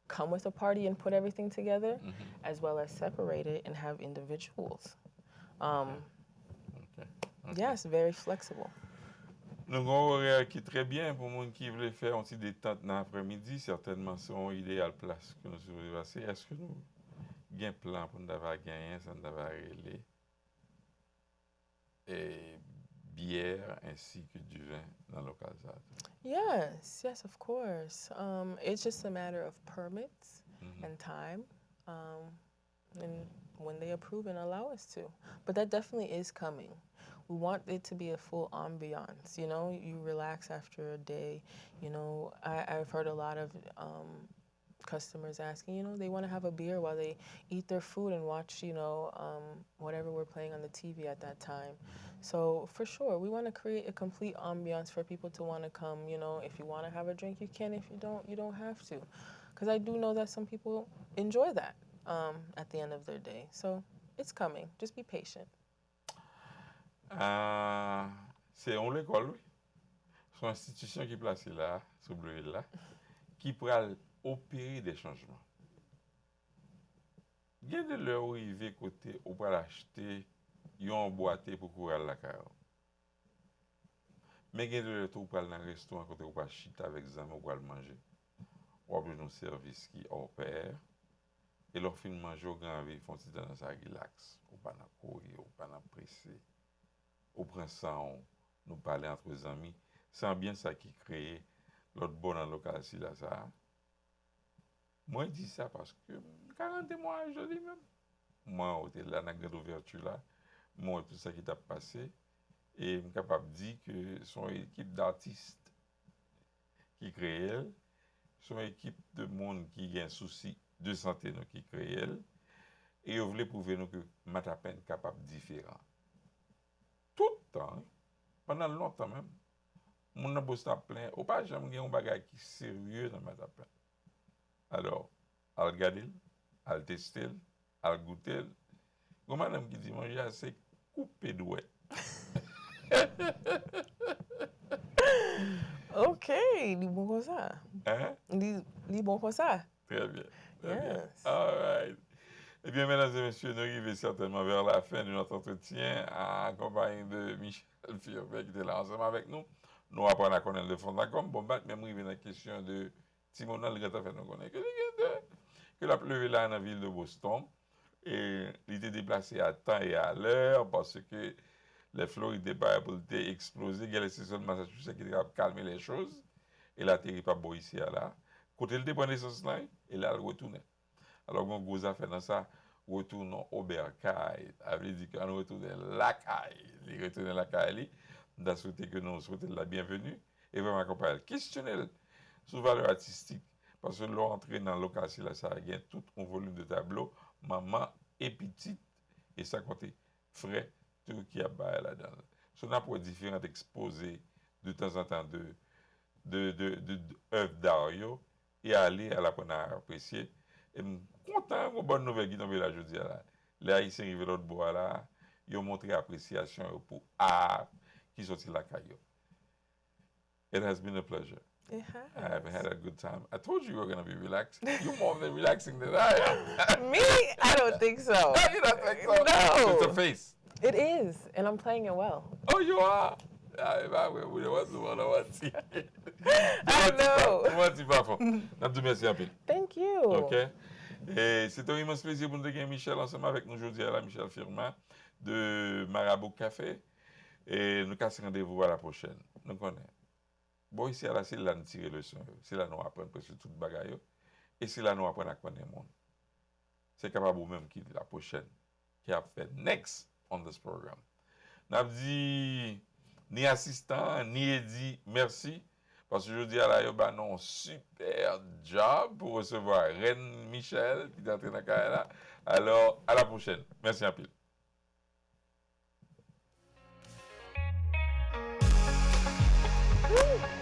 come with a party and put everything together, as well as separate it and have individuals. Yes, very flexible. Nous avons un horaire qui est très bien pour les gens qui veulent faire un petit détente dans l'après-midi. Certainement, c'est une idéale place que nous devons passer. Est-ce que nous avons un plan pour nous avoir gagné, ça nous avoir relé et bière ainsi que du vin dans le local? Yes, of course. It's just a matter of permits and time, and when they approve and allow us to. But that definitely is coming. We want it to be a full ambiance, you know, you relax after a day. You know, I've heard a lot of customers asking, you know, they want to have a beer while they eat their food and watch, you know, whatever we're playing on the TV at that time. So for sure, we want to create a complete ambiance for people to want to come. You know, if you want to have a drink, you can. If you don't, you don't have to. Because I do know that some people enjoy that at the end of their day. So it's coming. Just be patient. C'est on l'école, oui. C'est une institution qui est placée là, sur Bleuil là, qui pourra opérer des changements. Il y a de l'heure où il va côté, ou pas l'acheter, ils ont boité pour courir la carrière. Mais il y a de l'heure où pour aller dans un restaurant, côté ou pas chita avec des amis, ou pas le manger. Ou pas un service qui opère. Et leur fin de manger au grand vie, ils font dans ça relax. Ou pas dans courir, ou pas dans presser. Ou prend ça, nous parler entre les amis. C'est bien ça qui crée l'autre bon dans le local si là ça. Moi, je dis ça parce que 40 mois, je dis même. Moi, j'étais là dans la grande ouverture là. Moi, tout ça qui t'a passé. Et je suis capable de dire que son équipe d'artistes qui crée elle, son équipe de monde qui a un souci de santé nous, qui crée elle. Et je voulais prouver nous que Matapen est capable de différent. Tout le temps, hein, pendant longtemps même. Mon a plein, ou pas jamais un bagage qui est sérieux dans Matapen. Alors, à regarder, à le tester, à le goûter. Comme madame qui dit, manger assez coupé douette. OK, il est bon comme ça. Hein? Il est bon comme ça. Très bien. Très bien. Yes. All right. Eh bien, mesdames et messieurs, nous arrivons certainement vers la fin de notre entretien en compagnie de Michel Firvet qui était là ensemble avec nous. Nous apprenons à connaître le fond d'accord. Bon, même arrivé dans la question de Timonal, il a fait nous connaître que la pleuvé là dans la ville de Boston. Et il était déplacé à temps et à l'heure parce que les Florides n'étaient pas pour exploser. Il y a laissé seulement Massachusetts qui a calmé les choses. Et la terre n'est pas beau ici là. Quand il était pris naissance là, il a retourné. Alors, on a gros affaire dans ça, retournons au bercail. Ça veut dire qu'on retourne la caille. Il retourne la caille. On a souhaité que nous souhaitions la bienvenue. Et vraiment accompagner. Questionnel sur valeur artistique. Parce que l'entrée dans le local, là, ça a gagné tout un volume de tableaux, maman et petite, et ça compte frais, tout qui a bail là-dedans. So, on a pour différents exposés de temps en temps d'œuvres d'art et aller à la prendre à apprécier. Et je suis content de bonne nouvelle qui tombe là aujourd'hui. Les Haïtiens arrivent l'autre bois là, ils ont montré appréciation pour art qui sortit la caillou. It has been a pleasure. It has. I've had a good time. I told you were going to be relaxed. You're more than relaxing than I am. Me? I don't think so. You don't think so? No. It's a face. It is, and I'm playing it well. Oh, you are? I know. Merci un peu. Thank you. OK. Et c'est un immense plaisir pour nous de gagner Michel ensemble avec nous aujourd'hui à la Michel Firmin de Marabout Café. Et nous cassons rendez-vous à la prochaine. Nous connaissons. Bon, ici, là, c'est là nous tirer le son. C'est là nous apprenons presque tout le bagaille. Et c'est là nous apprenons à connaître le monde. C'est capable ou même qui la prochaine, qui a fait next on this program. N'a dit ni assistant, ni dit merci. Parce que je dis à la yo, bah non, super job pour recevoir Reine Michel qui est entrée dans la carrière. Alors, à la prochaine. Merci un peu. Woo.